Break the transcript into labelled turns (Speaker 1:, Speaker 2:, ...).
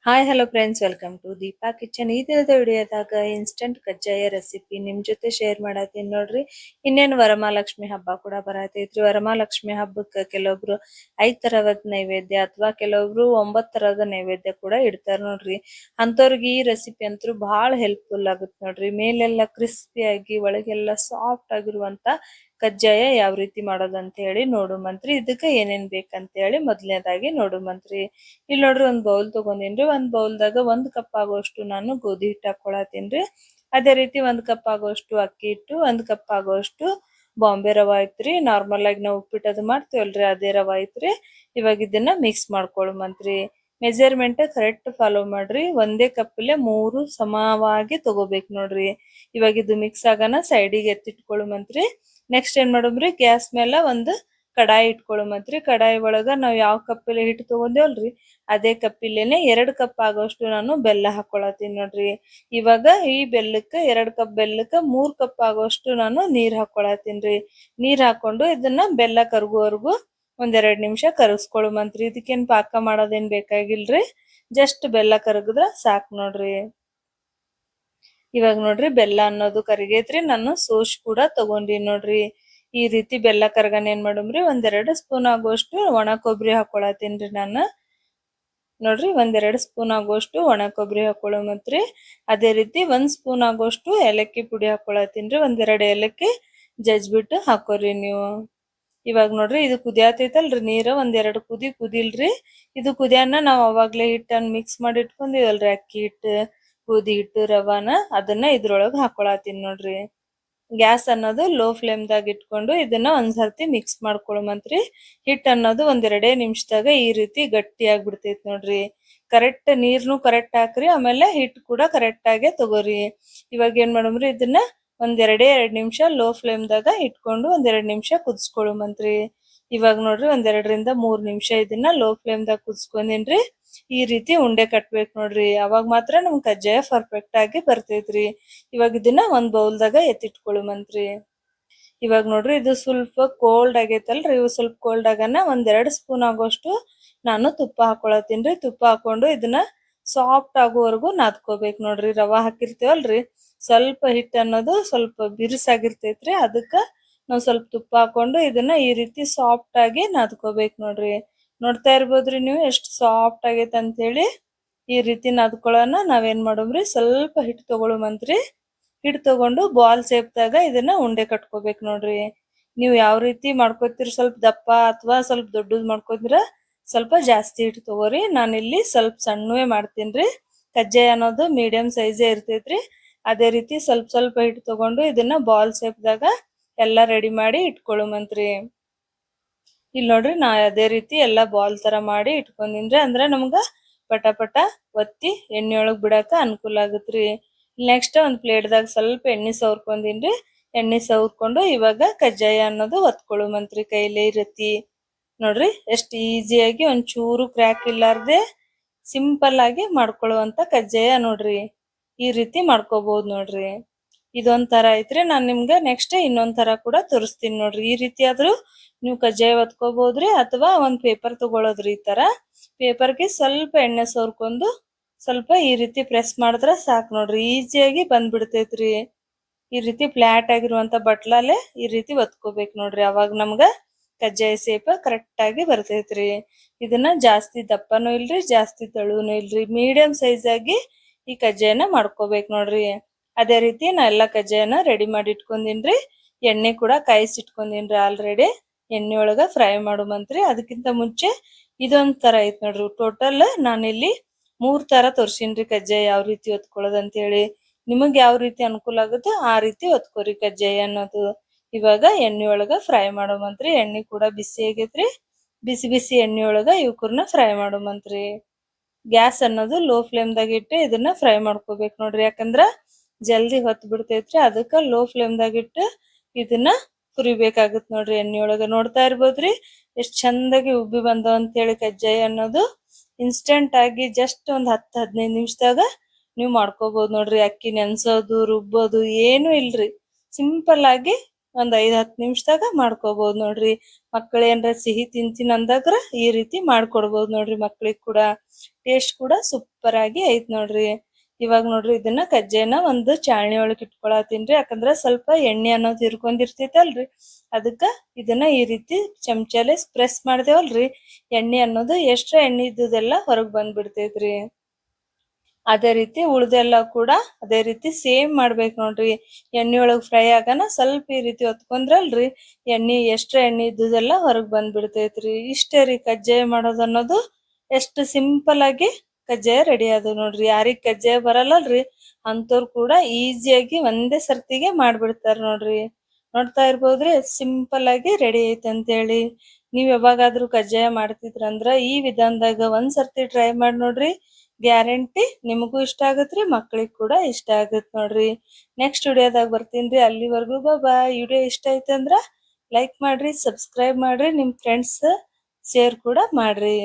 Speaker 1: Hi hello friends, welcome to Deepa kitchen. ಈ ದಿನದ ವಿಡಿಯೋದಾಗ instant ಕಜ್ಜಾಯ ರೆಸಿಪಿ ನಿಮ್ ಜೊತೆ ಶೇರ್ ಮಾಡತ್ತೀನಿ ನೋಡ್ರಿ. ಇನ್ನೇನು ವರಮಹಾಲಕ್ಷ್ಮಿ ಹಬ್ಬ ಕೂಡ ಬರತೈತ್ರಿ. ವರಮಹಾಲಕ್ಷ್ಮಿ ಹಬ್ಬಕ್ಕೆ ಕೆಲವೊಬ್ರು 5 ತರದ ನೈವೇದ್ಯ ಅಥವಾ ಕೆಲವೊಬ್ರು 9 ತರದ ನೈವೇದ್ಯ ಕೂಡ ಇಡ್ತಾರ ನೋಡ್ರಿ. ಅಂತವ್ರಿಗೆ ಈ ರೆಸಿಪಿ ಅಂತೂ ಬಹಳ ಹೆಲ್ಪ್ಫುಲ್ ಆಗುತ್ತೆ ನೋಡ್ರಿ. ಮೇಲೆಲ್ಲ ಕ್ರಿಸ್ಪಿಯಾಗಿ ಒಳಗೆಲ್ಲ ಸಾಫ್ಟ್ ಆಗಿರುವಂತ ಕಜ್ಜಾಯ ಯಾವ ರೀತಿ ಮಾಡೋದಂತ ಹೇಳಿ ನೋಡುಮಂತ್ರಿ. ಇದಕ್ಕೆ ಏನೇನ್ ಬೇಕಂತ ಹೇಳಿ ಮೊದಲನೇದಾಗಿ ನೋಡುಮಂತ್ರಿ. ಇಲ್ಲಿ ನೋಡ್ರಿ, ಒಂದ್ ಬೌಲ್ ತಗೊಂಡಿನ್ರಿ. ಒಂದ್ ಬೌಲ್ದಾಗ 1 ಕಪ್ ಆಗುವಷ್ಟು ನಾನು ಗೋಧಿ ಹಿಟ್ಟು ಹಾಕೊಳತೀನ್ರಿ. ಅದೇ ರೀತಿ 1 ಕಪ್ ಆಗುವಷ್ಟು ಅಕ್ಕಿ ಹಿಟ್ಟು, 1 ಕಪ್ ಆಗುವಷ್ಟು ಬಾಂಬೆ ರವಾ ಐತ್ರಿ. ನಾರ್ಮಲ್ ಆಗಿ ನಾವು ಉಪ್ಪಿಟ್ಟು ಅದು ಮಾಡ್ತೀವಲ್ರಿ, ಅದೇ ರವಾ ಐತ್ರಿ. ಇವಾಗ ಇದನ್ನ ಮಿಕ್ಸ್ ಮಾಡ್ಕೊಳುಮಂತ್ರಿ. ಮೆಜರ್ಮೆಂಟ್ ಕರೆಕ್ಟ್ ಫಾಲೋ ಮಾಡ್ರಿ. ಒಂದೇ ಕಪ್ಪಲ್ಲೇ 3 ಸಮವಾಗಿ ತಗೋಬೇಕು ನೋಡ್ರಿ. ಇವಾಗ ಇದು ಮಿಕ್ಸ್ ಆಗೋಣ ಸೈಡಿಗೆ ಎತ್ತಿಟ್ಕೊಳುಮಂತ್ರಿ. ನೆಕ್ಸ್ಟ್ ಏನ್ ಮಾಡುಮ್ರಿ, ಗ್ಯಾಸ್ ಮೇಲೆ ಒಂದು ಕಡಾಯಿ ಇಟ್ಕೊಳುಮಂತ್ರಿ. ಕಡಾಯಿ ಒಳಗ ನಾವ್ ಯಾವ ಕಪ್ಪಲ್ಲಿ ಹಿಟ್ಟು ತಗೊಂಡೇವಲ್ರಿ, ಅದೇ ಕಪ್ಪಿಲೇನೆ 2 ಕಪ್ ಆಗೋಷ್ಟು ನಾನು ಬೆಲ್ಲ ಹಾಕೊಳತೀನಿ ನೋಡ್ರಿ. ಇವಾಗ ಈ ಬೆಲ್ಲಕ್ಕೆ 2 ಕಪ್ ಬೆಲ್ಲಕ್ಕೆ 3 ಕಪ್ ಆಗೋಷ್ಟು ನಾನು ನೀರ್ ಹಾಕೊಳತೀನ್ರಿ. ನೀರ್ ಹಾಕೊಂಡು ಇದನ್ನ ಬೆಲ್ಲ ಕರಗುವವರೆಗೂ 1-2 ನಿಮಿಷ ಕರಗಿಸ್ಕೊಳುಮಂತ್ರಿ. ಇದಕ್ಕೇನ್ ಪಾಕ ಮಾಡೋದೇನ್ ಬೇಕಾಗಿಲ್ರಿ, ಜಸ್ಟ್ ಬೆಲ್ಲ ಕರಗದ್ರ ಸಾಕ್ ನೋಡ್ರಿ. ಇವಾಗ ನೋಡ್ರಿ, ಬೆಲ್ಲ ಅನ್ನೋದು ಕರಿಗೈತ್ರಿ. ನಾನು ಸೋಶ್ ಕೂಡ ತಗೊಂಡಿನಿ ನೋಡ್ರಿ. ಈ ರೀತಿ ಬೆಲ್ಲ ಕರಗನ ಏನ್ ಮಾಡುಮ್ರಿ, 1-2 ಸ್ಪೂನ್ ಆಗುವಷ್ಟು ಒಣ ಕೊಬ್ಬರಿ ಹಾಕೊಳತೀನ್ರಿ ನಾನು. ನೋಡ್ರಿ, 1-2 ಸ್ಪೂನ್ ಆಗುವಷ್ಟು ಒಣ ಕೊಬ್ಬರಿ ಹಾಕೊಳಮತ್ರಿ. ಅದೇ ರೀತಿ 1 ಸ್ಪೂನ್ ಆಗುವಷ್ಟು ಏಲಕ್ಕಿ ಪುಡಿ ಹಾಕೊಳತೀನ್ರಿ. 1-2 ಏಲಕ್ಕಿ ಜಜ್ಬಿಟ್ಟು ಹಾಕೋರಿ ನೀವು. ಇವಾಗ ನೋಡ್ರಿ, ಇದು ಕುದಿಯಾತೈತಲ್ರಿ ನೀರು. 1-2 ಕುದಿ ಕುದಿಲ್ರಿ. ಇದು ಕುದಿಯನ್ನ ನಾವ್ ಅವಾಗ್ಲೇ ಹಿಟ್ಟನ್ನ ಮಿಕ್ಸ್ ಮಾಡಿ ಇಟ್ಕೊಂಡಿವಲ್ರಿ, ಅಕ್ಕಿ ಹಿಟ್ಟು, ಗೋಧಿ ಹಿಟ್ಟು, ರವಾನ, ಅದನ್ನ ಇದ್ರೊಳಗ ಹಾಕೊಳತೀನಿ ನೋಡ್ರಿ. ಗ್ಯಾಸ್ ಅನ್ನೋದು ಲೋ ಫ್ಲೇಮ್ದಾಗ ಇಟ್ಕೊಂಡು ಇದನ್ನ ಒಂದ್ಸರ್ತಿ ಮಿಕ್ಸ್ ಮಾಡ್ಕೊಳುಮಂತ್ರಿ. ಹಿಟ್ ಅನ್ನೋದು 1-2 ನಿಮಿಷದಾಗ ಈ ರೀತಿ ಗಟ್ಟಿ ಆಗ್ಬಿಡ್ತೈತಿ ನೋಡ್ರಿ. ಕರೆಕ್ಟ್ ನೀರ್ನು ಕರೆಕ್ಟ್ ಹಾಕ್ರಿ, ಆಮೇಲೆ ಹಿಟ್ ಕೂಡ ಕರೆಕ್ಟ್ ಆಗೇ ತಗೋರಿ. ಇವಾಗ ಏನ್ ಮಾಡುಮ್ರಿ, ಇದನ್ನ 1-2 ನಿಮಿಷ ಲೋ ಫ್ಲೇಮ್ದಾಗ ಇಟ್ಕೊಂಡು 1-2 ನಿಮಿಷ ಕುದಿಸ್ಕೊಳುಮಂತ್ರಿ. ಇವಾಗ ನೋಡ್ರಿ, 1-2 ರಿಂದ 3 ನಿಮಿಷ ಇದನ್ನ ಲೋ ಫ್ಲೇಮ್ದಾಗ ಕುದಿಸ್ಕೊಂಡೇನ್ರಿ. ಈ ರೀತಿ ಉಂಡೆ ಕಟ್ಬೇಕ್ ನೋಡ್ರಿ. ಅವಾಗ ಮಾತ್ರ ನಮ್ ಕಜ್ಜಾಯ ಪರ್ಫೆಕ್ಟ್ ಆಗಿ ಬರ್ತೈತ್ರಿ. ಇವಾಗ ಇದನ್ನ ಒಂದ್ ಬೌಲ್ದಾಗ ಎತ್ತಿಟ್ಕೊಳುಮಂತ್ರಿ. ಇವಾಗ ನೋಡ್ರಿ, ಇದು ಸ್ವಲ್ಪ ಕೋಲ್ಡ್ ಆಗೈತಲ್ರಿ. ಇವು ಸ್ವಲ್ಪ ಕೋಲ್ಡ್ ಆಗನ 1-2 ಸ್ಪೂನ್ ಆಗೋಷ್ಟು ನಾನು ತುಪ್ಪ ಹಾಕೊಳತೀನ್ರಿ. ತುಪ್ಪ ಹಾಕೊಂಡು ಇದನ್ನ ಸಾಫ್ಟ್ ಆಗೋವರೆಗೂ ನಾದ್ಕೋಬೇಕು ನೋಡ್ರಿ. ರವಾ ಹಾಕಿರ್ತೇವಲ್ರಿ, ಸ್ವಲ್ಪ ಹಿಟ್ಟು ಅನ್ನೋದು ಸ್ವಲ್ಪ ಬಿರುಸಾಗಿರ್ತೈತ್ರಿ. ಅದಕ್ಕ ನಾವ್ ಸ್ವಲ್ಪ ತುಪ್ಪ ಹಾಕೊಂಡು ಇದನ್ನ ಈ ರೀತಿ ಸಾಫ್ಟ್ ಆಗಿ ನಾದ್ಕೋಬೇಕು ನೋಡ್ರಿ. ನೋಡ್ತಾ ಇರ್ಬೋದ್ರಿ ನೀವು ಎಷ್ಟು ಸಾಫ್ಟ್ ಆಗೈತೆ ಅಂತ ಹೇಳಿ. ಈ ರೀತಿ ನಾದ್ಕೊಳ್ಳೋಣ. ನಾವೇನ್ ಮಾಡೋಮ್ರಿ, ಸ್ವಲ್ಪ ಹಿಟ್ಟು ತಗೊಳುಮಂತ್ರಿ. ಹಿಟ್ಟು ತಗೊಂಡು ಬಾಲ್ ಶೇಪ್ದಾಗ ಇದನ್ನ ಉಂಡೆ ಕಟ್ಕೋಬೇಕು ನೋಡ್ರಿ. ನೀವು ಯಾವ ರೀತಿ ಮಾಡ್ಕೋತೀರಿ, ಸ್ವಲ್ಪ ದಪ್ಪ ಅಥವಾ ಸ್ವಲ್ಪ ದೊಡ್ಡದ್ ಮಾಡ್ಕೋತೀರ, ಸ್ವಲ್ಪ ಜಾಸ್ತಿ ಹಿಟ್ಟು ತಗೋರಿ. ನಾನಿಲ್ಲಿ ಸ್ವಲ್ಪ ಸಣ್ಣವೇ ಮಾಡ್ತೀನ್ರಿ. ಕಜ್ಜಾಯ ಅನ್ನೋದು ಮೀಡಿಯಂ ಸೈಜೇ ಇರ್ತೈತ್ರಿ. ಅದೇ ರೀತಿ ಸ್ವಲ್ಪ ಸ್ವಲ್ಪ ಹಿಟ್ಟು ತಗೊಂಡು ಇದನ್ನ ಬಾಲ್ ಶೇಪ್ದಾಗ ಎಲ್ಲಾ ರೆಡಿ ಮಾಡಿ ಇಟ್ಕೊಳ್ಳುಮಂತ್ರಿ. ಇಲ್ಲಿ ನೋಡ್ರಿ, ನಾ ಅದೇ ರೀತಿ ಎಲ್ಲಾ ಬಾಲ್ ತರ ಮಾಡಿ ಇಟ್ಕೊಂಡಿನ್ರಿ. ಅಂದ್ರ ನಮ್ಗ ಪಟ ಪಟ ಒತ್ತಿ ಎಣ್ಣೆಯೊಳಗ್ ಬಿಡಾಕ ಅನುಕೂಲ ಆಗತ್ರಿ. ನೆಕ್ಸ್ಟ್ ಒಂದ್ ಪ್ಲೇಟ್ದಾಗ ಸ್ವಲ್ಪ ಎಣ್ಣೆ ಸವರ್ಕೊಂಡಿನ್ರಿ. ಎಣ್ಣೆ ಸವರ್ಕೊಂಡು ಇವಾಗ ಕಜ್ಜಾಯ ಅನ್ನೋದು ಒತ್ಕೊಳ್ಳುಮಂತ್ರಿ ಕೈಲೇ ಇರತಿ. ನೋಡ್ರಿ, ಎಷ್ಟ್ ಈಸಿಯಾಗಿ ಒಂಚೂರು ಕ್ರ್ಯಾಕ್ ಇಲ್ಲಾರ್ದೆ ಸಿಂಪಲ್ ಆಗಿ ಮಾಡ್ಕೊಳ್ಳುವಂತ ಕಜ್ಜಾಯ ನೋಡ್ರಿ. ಈ ರೀತಿ ಮಾಡ್ಕೋಬಹುದು ನೋಡ್ರಿ. ಇದೊಂದ್ ತರ ಐತ್ರಿ. ನಾನ್ ನಿಮ್ಗ ನೆಕ್ಸ್ಟ್ ಇನ್ನೊಂದ್ ತರ ಕೂಡ ತೋರಿಸ್ತೀನಿ ನೋಡ್ರಿ. ಈ ರೀತಿ ಆದ್ರೂ ನೀವು ಕಜ್ಜಾಯ ಒತ್ಕೋಬಹುದ್ರಿ, ಅಥವಾ ಒಂದ್ ಪೇಪರ್ ತಗೊಳೋದ್ರಿ. ಈ ತರ ಪೇಪರ್ಗೆ ಸ್ವಲ್ಪ ಎಣ್ಣೆ ಸವರ್ಕೊಂಡು ಸ್ವಲ್ಪ ಈ ರೀತಿ ಪ್ರೆಸ್ ಮಾಡಿದ್ರ ಸಾಕ್ ನೋಡ್ರಿ. ಈಸಿಯಾಗಿ ಬಂದ್ಬಿಡ್ತೈತ್ರಿ. ಈ ರೀತಿ ಫ್ಲಾಟ್ ಆಗಿರುವಂತ ಬಟ್ಲಲ್ಲೇ ಈ ರೀತಿ ಒತ್ಕೋಬೇಕು ನೋಡ್ರಿ. ಅವಾಗ ನಮ್ಗ ಕಜ್ಜಾಯ ಸೇಪ್ ಕರೆಕ್ಟ್ ಆಗಿ ಬರ್ತೈತ್ರಿ. ಇದನ್ನ ಜಾಸ್ತಿ ದಪ್ಪನೂ ಇಲ್ರಿ, ಜಾಸ್ತಿ ತೆಳುನು ಇಲ್ರಿ, ಮೀಡಿಯಂ ಸೈಜ್ ಆಗಿ ಈ ಕಜ್ಜಾಯನ ಮಾಡ್ಕೋಬೇಕು ನೋಡ್ರಿ. ಅದೇ ರೀತಿ ನಾ ಎಲ್ಲಾ ಕಜ್ಜಾಯನ ರೆಡಿ ಮಾಡಿ ಇಟ್ಕೊಂಡಿನ್ರಿ. ಎಣ್ಣೆ ಕೂಡ ಕಾಯಿಸಿಟ್ಕೊಂಡಿನ್ರಿ ಆಲ್ರೆಡಿ. ಎಣ್ಣೆ ಒಳಗ ಫ್ರೈ ಮಾಡುಮಂತ್ರಿ. ಅದಕ್ಕಿಂತ ಮುಂಚೆ ಇದೊಂದ್ ತರ ಐತ್ ನೋಡ್ರಿ. ಟೋಟಲ್ ನಾನಿಲ್ಲಿ 3 ತರ ತೋರ್ಸಿನ್ರಿ ಕಜ್ಜಾಯ ಯಾವ ರೀತಿ ಒತ್ಕೊಳ್ಳೋದು ಅಂತ ಹೇಳಿ. ನಿಮಗ್ ಯಾವ ರೀತಿ ಅನುಕೂಲ ಆಗುತ್ತೆ ಆ ರೀತಿ ಒತ್ಕೋರಿ ಕಜ್ಜಾಯ ಅನ್ನೋದು. ಇವಾಗ ಎಣ್ಣೆ ಒಳಗ ಫ್ರೈ ಮಾಡುಮಂತ್ರಿ. ಎಣ್ಣೆ ಕೂಡ ಬಿಸಿ ಆಗೈತ್ರಿ. ಬಿಸಿ ಬಿಸಿ ಎಣ್ಣೆ ಒಳಗ ಇವಕುರ್ನ ಫ್ರೈ ಮಾಡುಮಂತ್ರಿ. ಗ್ಯಾಸ್ ಅನ್ನೋದು ಲೋ ಫ್ಲೇಮ್ದಾಗ ಇಟ್ಟು ಇದನ್ನ ಫ್ರೈ ಮಾಡ್ಕೋಬೇಕು ನೋಡ್ರಿ. ಯಾಕಂದ್ರ ಜಲ್ದಿ ಹೊತ್ ಬಿಡ್ತೈತ್ರಿ. ಅದಕ್ಕ ಲೋ ಫ್ಲೇಮ್ದಾಗ ಇಟ್ಟು ಇದನ್ನ ಹುರಿಬೇಕಾಗತ್ ನೋಡ್ರಿ. ಎಣ್ಣೆ ಒಳಗ ನೋಡ್ತಾ ಇರ್ಬೋದ್ರಿ ಎಷ್ಟ್ ಚಂದಾಗಿ ಉಬ್ಬಿ ಬಂದವ ಅಂತ ಹೇಳಿ. ಕಜ್ಜಾಯ ಅನ್ನೋದು ಇನ್ಸ್ಟೆಂಟ್ ಆಗಿ ಜಸ್ಟ್ ಒಂದ್ 10-15 ನಿಮಿಷದಾಗ ನೀವ್ ಮಾಡ್ಕೋಬಹುದು ನೋಡ್ರಿ. ಅಕ್ಕಿ ನೆನ್ಸೋದು ರುಬ್ಬೋದು ಏನು ಇಲ್ರಿ. ಸಿಂಪಲ್ ಆಗಿ ಒಂದ್ 5-10 ನಿಮಿಷದಾಗ ಮಾಡ್ಕೋಬಹುದು ನೋಡ್ರಿ. ಮಕ್ಕಳು ಏನ್ರ ಸಿಹಿ ತಿಂತೀನಿ ಅಂದಾಗ್ರ ಈ ರೀತಿ ಮಾಡ್ಕೊಡ್ಬೋದು ನೋಡ್ರಿ ಮಕ್ಳಿಗೆ ಕೂಡ. ಟೇಸ್ಟ್ ಕೂಡ ಸೂಪರ್ ಆಗಿ ಐತ್ ನೋಡ್ರಿ. ಇವಾಗ ನೋಡ್ರಿ ಇದನ್ನ ಕಜ್ಜಾಯನ ಒಂದು ಚಾಳಣಿ ಒಳಗೆ ಇಟ್ಕೊಳತೀನ್ರಿ. ಯಾಕಂದ್ರ ಸ್ವಲ್ಪ ಎಣ್ಣೆ ಅನ್ನೋದು ಹಿರ್ಕೊಂಡಿರ್ತೈತಲ್ರಿ, ಅದಕ್ಕ ಇದನ್ನ ಈ ರೀತಿ ಚಮಚಲೆ ಪ್ರೆಸ್ ಮಾಡ್ದೇವಲ್ರಿ, ಎಣ್ಣೆ ಅನ್ನೋದು ಎಷ್ಟ್ರ ಎಣ್ಣೆ ಇದ್ದುದೆಲ್ಲ ಹೊರಗ್ ಬಂದ್ಬಿಡ್ತೈತ್ರಿ. ಅದೇ ರೀತಿ ಉಳ್ದೆಲ್ಲ ಕೂಡ ಅದೇ ರೀತಿ ಸೇಮ್ ಮಾಡ್ಬೇಕು ನೋಡ್ರಿ. ಎಣ್ಣೆ ಒಳಗ್ ಫ್ರೈ ಆಗನ ಸ್ವಲ್ಪ ಈ ರೀತಿ ಹೊತ್ಕೊಂಡ್ರಲ್ರಿ, ಎಷ್ಟ್ರ ಎಣ್ಣೆ ಇದ್ದುದೆಲ್ಲ ಹೊರಗ್ ಬಂದ್ಬಿಡ್ತೈತ್ರಿ. ಇಷ್ಟೇ ರೀ ಕಜ್ಜಾಯ ಮಾಡೋದು ಅನ್ನೋದು. ಎಷ್ಟು ಸಿಂಪಲ್ ಆಗಿ ಕಜ್ಜಾಯ ರೆಡಿ ಆದವು ನೋಡ್ರಿ. ಯಾರಿಗ್ ಕಜ್ಜಾಯ ಬರಲ್ಲಲ್ರಿ ಅಂತವ್ರು ಕೂಡ ಈಸಿಯಾಗಿ ಒಂದೇ ಸರ್ತಿಗೆ ಮಾಡ್ಬಿಡ್ತಾರ ನೋಡ್ರಿ. ನೋಡ್ತಾ ಇರ್ಬೋದ್ರಿ ಸಿಂಪಲ್ ಆಗಿ ರೆಡಿ ಐತೆ ಅಂತ ಹೇಳಿ. ನೀವ್ ಯಾವಾಗಾದ್ರೂ ಕಜ್ಜಾಯ ಮಾಡ್ತಿದ್ರಂದ್ರ ಈ ವಿಧಾನದಾಗ ಒಂದ್ ಸರ್ತಿ ಟ್ರೈ ಮಾಡಿ ನೋಡ್ರಿ. ಗ್ಯಾರಂಟಿ ನಿಮಗೂ ಇಷ್ಟ ಆಗತ್ರಿ, ಮಕ್ಳಿಗ್ ಕೂಡ ಇಷ್ಟ ಆಗತ್ ನೋಡ್ರಿ. ನೆಕ್ಸ್ಟ್ ವಿಡಿಯೋದಾಗ ಬರ್ತೀನ್ರಿ. ಅಲ್ಲಿವರೆಗೂ ಬಾಯ್. ವಿಡಿಯೋ ಇಷ್ಟ ಐತೆ ಅಂದ್ರ ಲೈಕ್ ಮಾಡ್ರಿ, ಸಬ್ಸ್ಕ್ರೈಬ್ ಮಾಡ್ರಿ, ನಿಮ್ ಫ್ರೆಂಡ್ಸ್ ಶೇರ್ ಕೂಡ ಮಾಡ್ರಿ.